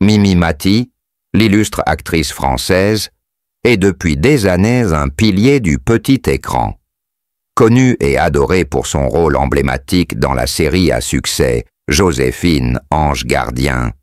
Mimi Mati, l'illustre actrice française, est depuis des années un pilier du petit écran. Connue et adorée pour son rôle emblématique dans la série à succès Joséphine, ange gardien,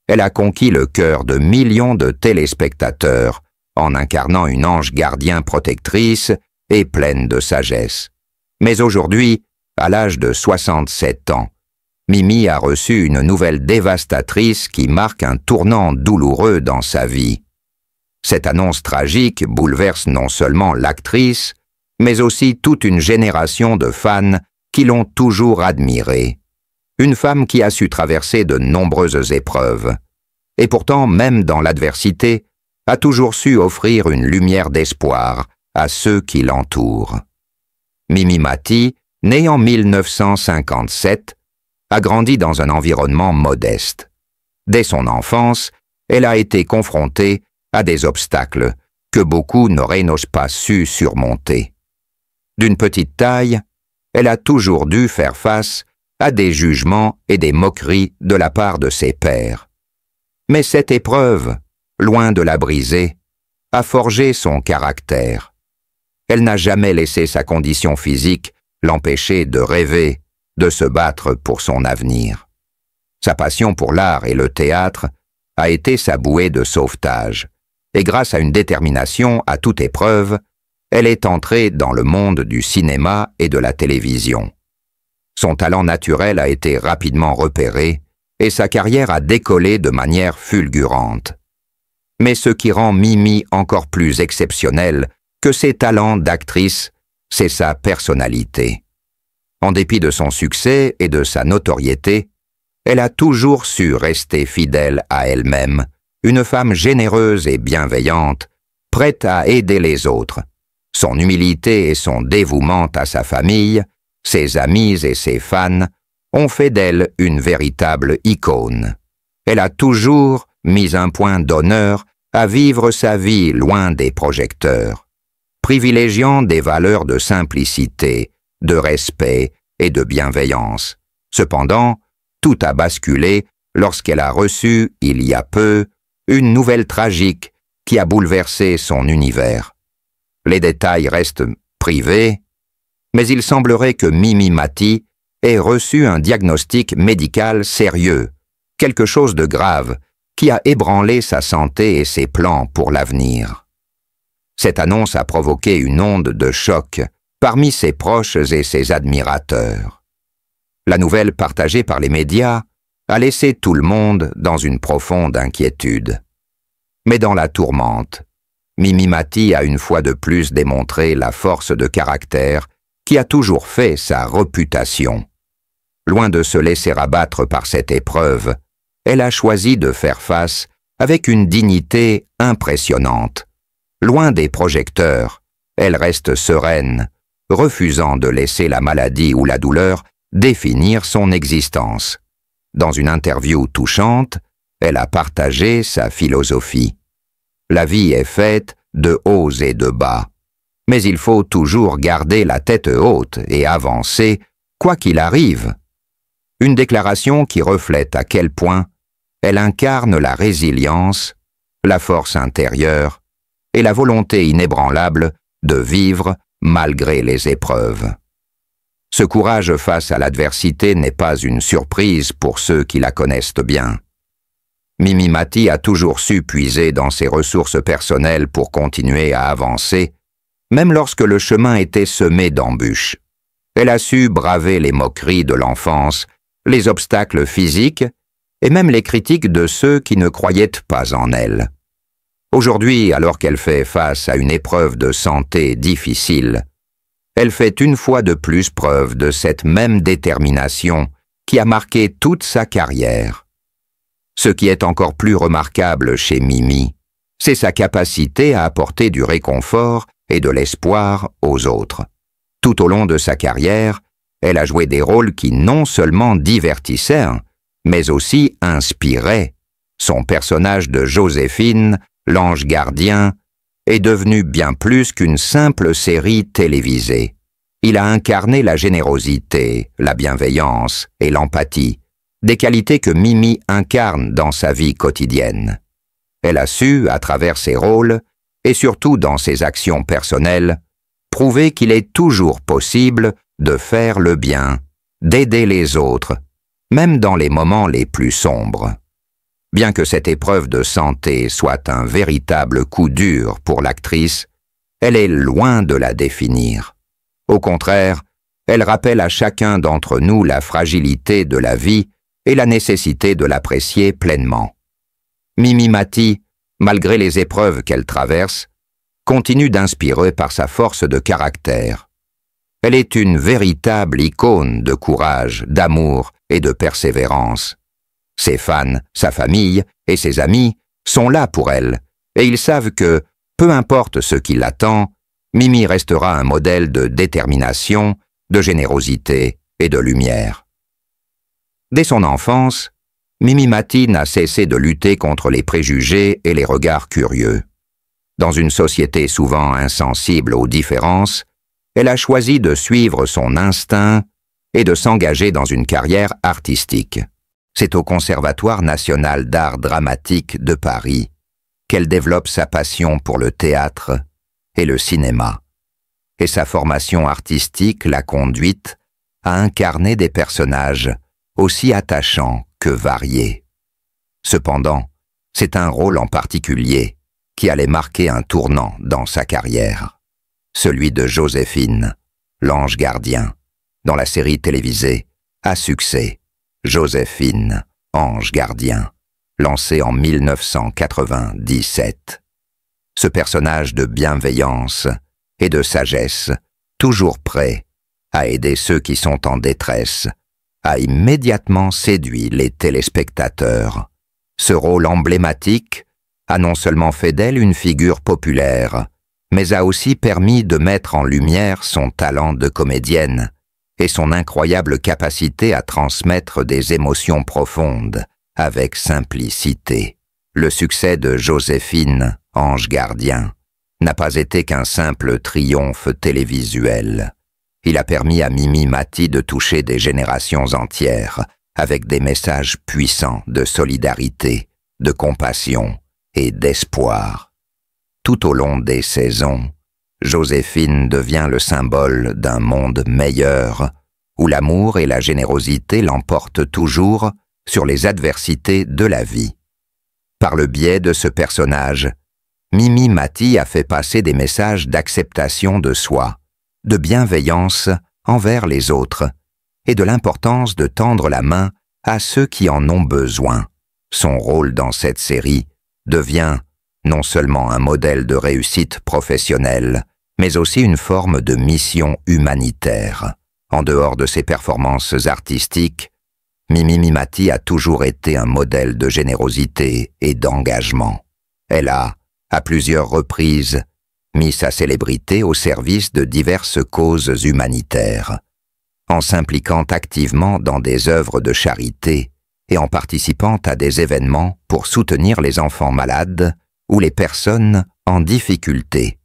elle a conquis le cœur de millions de téléspectateurs en incarnant une ange gardien protectrice et pleine de sagesse. Mais aujourd'hui, à l'âge de 67 ans, Mimi a reçu une nouvelle dévastatrice qui marque un tournant douloureux dans sa vie. Cette annonce tragique bouleverse non seulement l'actrice, mais aussi toute une génération de fans qui l'ont toujours admirée. Une femme qui a su traverser de nombreuses épreuves, et pourtant, même dans l'adversité, a toujours su offrir une lumière d'espoir à ceux qui l'entourent. Mimi Mati, née en 1957, a grandi dans un environnement modeste. Dès son enfance, elle a été confrontée à des obstacles que beaucoup n'auraient pas su surmonter. D'une petite taille, elle a toujours dû faire face à des jugements et des moqueries de la part de ses pairs. Mais cette épreuve, loin de la briser, a forgé son caractère. Elle n'a jamais laissé sa condition physique l'empêcher de rêver, de se battre pour son avenir. Sa passion pour l'art et le théâtre a été sa bouée de sauvetage, et grâce à une détermination à toute épreuve, elle est entrée dans le monde du cinéma et de la télévision. Son talent naturel a été rapidement repéré et sa carrière a décollé de manière fulgurante. Mais ce qui rend Mimi encore plus exceptionnelle que ses talents d'actrice, c'est sa personnalité. En dépit de son succès et de sa notoriété, elle a toujours su rester fidèle à elle-même, une femme généreuse et bienveillante, prête à aider les autres. Son humilité et son dévouement à sa famille, ses amis et ses fans ont fait d'elle une véritable icône. Elle a toujours mis un point d'honneur à vivre sa vie loin des projecteurs, privilégiant des valeurs de simplicité, de respect et de bienveillance. Cependant, tout a basculé lorsqu'elle a reçu, il y a peu, une nouvelle tragique qui a bouleversé son univers. Les détails restent privés, mais il semblerait que Mimi Mati ait reçu un diagnostic médical sérieux, quelque chose de grave, qui a ébranlé sa santé et ses plans pour l'avenir. Cette annonce a provoqué une onde de choc parmi ses proches et ses admirateurs. La nouvelle partagée par les médias a laissé tout le monde dans une profonde inquiétude. Mais dans la tourmente, Mimi Mati a une fois de plus démontré la force de caractère qui a toujours fait sa réputation. Loin de se laisser abattre par cette épreuve, elle a choisi de faire face avec une dignité impressionnante. Loin des projecteurs, elle reste sereine, refusant de laisser la maladie ou la douleur définir son existence. Dans une interview touchante, elle a partagé sa philosophie. La vie est faite de hauts et de bas, mais il faut toujours garder la tête haute et avancer, quoi qu'il arrive. Une déclaration qui reflète à quel point elle incarne la résilience, la force intérieure et la volonté inébranlable de vivre malgré les épreuves. Ce courage face à l'adversité n'est pas une surprise pour ceux qui la connaissent bien. Mimi Mati a toujours su puiser dans ses ressources personnelles pour continuer à avancer, même lorsque le chemin était semé d'embûches. Elle a su braver les moqueries de l'enfance, les obstacles physiques et même les critiques de ceux qui ne croyaient pas en elle. Aujourd'hui, alors qu'elle fait face à une épreuve de santé difficile, elle fait une fois de plus preuve de cette même détermination qui a marqué toute sa carrière. Ce qui est encore plus remarquable chez Mimi, c'est sa capacité à apporter du réconfort et de l'espoir aux autres. Tout au long de sa carrière, elle a joué des rôles qui non seulement divertissaient, mais aussi inspiraient. Son personnage de Joséphine, l'ange gardien, est devenu bien plus qu'une simple série télévisée. Il a incarné la générosité, la bienveillance et l'empathie, des qualités que Mimi incarne dans sa vie quotidienne. Elle a su, à travers ses rôles, et surtout dans ses actions personnelles, prouver qu'il est toujours possible de faire le bien, d'aider les autres, même dans les moments les plus sombres. Bien que cette épreuve de santé soit un véritable coup dur pour l'actrice, elle est loin de la définir. Au contraire, elle rappelle à chacun d'entre nous la fragilité de la vie et la nécessité de l'apprécier pleinement. Mimi Mati, malgré les épreuves qu'elle traverse, continue d'inspirer par sa force de caractère. Elle est une véritable icône de courage, d'amour et de persévérance. Ses fans, sa famille et ses amis sont là pour elle, et ils savent que, peu importe ce qui l'attend, Mimi restera un modèle de détermination, de générosité et de lumière. Dès son enfance, Mimi Mati n'a cessé de lutter contre les préjugés et les regards curieux. Dans une société souvent insensible aux différences, elle a choisi de suivre son instinct et de s'engager dans une carrière artistique. C'est au Conservatoire national d'art dramatique de Paris qu'elle développe sa passion pour le théâtre et le cinéma. Et sa formation artistique l'a conduite à incarner des personnages aussi attachants que variés. Cependant, c'est un rôle en particulier qui allait marquer un tournant dans sa carrière. Celui de Joséphine, l'ange gardien, dans la série télévisée à succès, Joséphine, ange gardien, lancé en 1997. Ce personnage de bienveillance et de sagesse, toujours prêt à aider ceux qui sont en détresse, a immédiatement séduit les téléspectateurs. Ce rôle emblématique a non seulement fait d'elle une figure populaire, mais a aussi permis de mettre en lumière son talent de comédienne et son incroyable capacité à transmettre des émotions profondes avec simplicité. Le succès de Joséphine, ange gardien, n'a pas été qu'un simple triomphe télévisuel. Il a permis à Mimi Mati de toucher des générations entières avec des messages puissants de solidarité, de compassion et d'espoir. Tout au long des saisons, Joséphine devient le symbole d'un monde meilleur, où l'amour et la générosité l'emportent toujours sur les adversités de la vie. Par le biais de ce personnage, Mimi Mati a fait passer des messages d'acceptation de soi, de bienveillance envers les autres et de l'importance de tendre la main à ceux qui en ont besoin. Son rôle dans cette série devient non seulement un modèle de réussite professionnelle, mais aussi une forme de mission humanitaire. En dehors de ses performances artistiques, Mimi Mati a toujours été un modèle de générosité et d'engagement. Elle a, à plusieurs reprises, mis sa célébrité au service de diverses causes humanitaires, en s'impliquant activement dans des œuvres de charité et en participant à des événements pour soutenir les enfants malades ou les personnes en difficulté.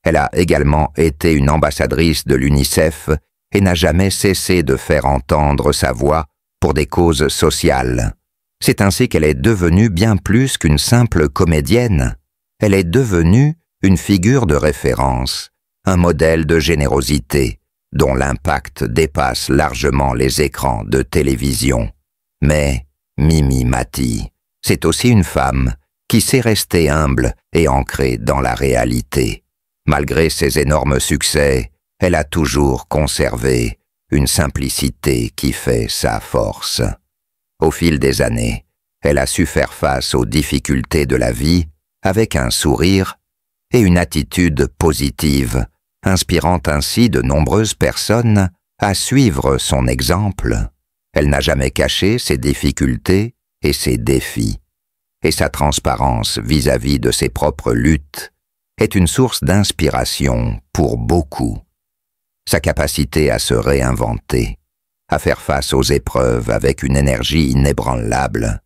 Elle a également été une ambassadrice de l'UNICEF et n'a jamais cessé de faire entendre sa voix pour des causes sociales. C'est ainsi qu'elle est devenue bien plus qu'une simple comédienne. Elle est devenue une figure de référence, un modèle de générosité, dont l'impact dépasse largement les écrans de télévision. Mais Mimi Mati, c'est aussi une femme qui sait rester humble et ancrée dans la réalité. Malgré ses énormes succès, elle a toujours conservé une simplicité qui fait sa force. Au fil des années, elle a su faire face aux difficultés de la vie avec un sourire et une attitude positive, inspirant ainsi de nombreuses personnes à suivre son exemple. Elle n'a jamais caché ses difficultés et ses défis, et sa transparence vis-à-vis de ses propres luttes est une source d'inspiration pour beaucoup. Sa capacité à se réinventer, à faire face aux épreuves avec une énergie inébranlable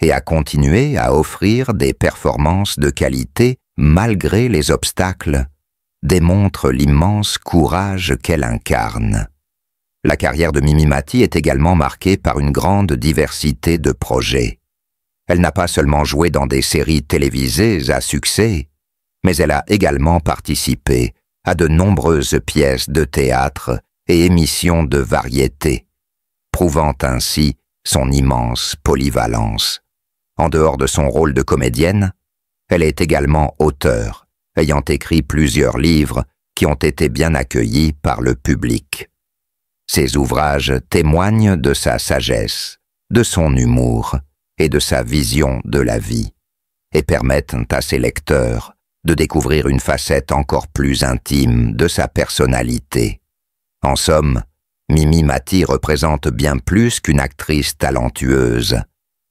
et à continuer à offrir des performances de qualité malgré les obstacles, démontre l'immense courage qu'elle incarne. La carrière de Mimi Mati est également marquée par une grande diversité de projets. Elle n'a pas seulement joué dans des séries télévisées à succès, mais elle a également participé à de nombreuses pièces de théâtre et émissions de variété, prouvant ainsi son immense polyvalence. En dehors de son rôle de comédienne, elle est également auteure, ayant écrit plusieurs livres qui ont été bien accueillis par le public. Ses ouvrages témoignent de sa sagesse, de son humour et de sa vision de la vie, et permettent à ses lecteurs de découvrir une facette encore plus intime de sa personnalité. En somme, Mimi Mati représente bien plus qu'une actrice talentueuse.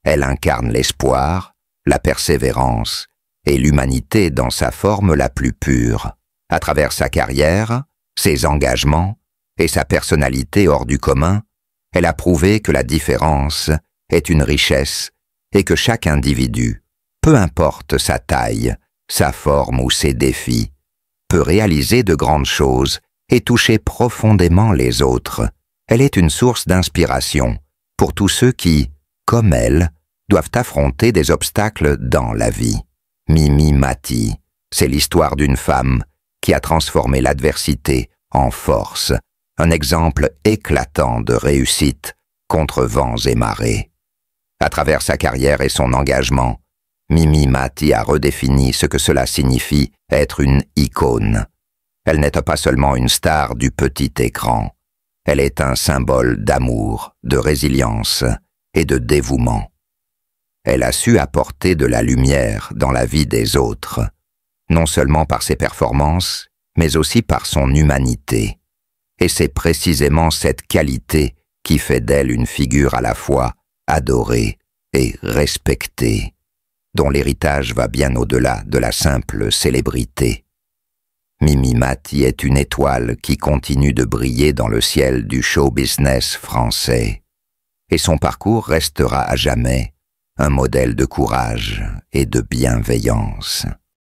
Elle incarne l'espoir, la persévérance et l'humanité dans sa forme la plus pure. À travers sa carrière, ses engagements et sa personnalité hors du commun, elle a prouvé que la différence est une richesse et que chaque individu, peu importe sa taille, sa forme ou ses défis, peut réaliser de grandes choses et toucher profondément les autres. Elle est une source d'inspiration pour tous ceux qui, comme elle, doivent affronter des obstacles dans la vie. Mimi Mati, c'est l'histoire d'une femme qui a transformé l'adversité en force, un exemple éclatant de réussite contre vents et marées. À travers sa carrière et son engagement, Mimi Mati a redéfini ce que cela signifie être une icône. Elle n'est pas seulement une star du petit écran, elle est un symbole d'amour, de résilience et de dévouement. Elle a su apporter de la lumière dans la vie des autres, non seulement par ses performances, mais aussi par son humanité. Et c'est précisément cette qualité qui fait d'elle une figure à la fois adorée et respectée, dont l'héritage va bien au-delà de la simple célébrité. Mimi Mati est une étoile qui continue de briller dans le ciel du show business français, et son parcours restera à jamais un modèle de courage et de bienveillance.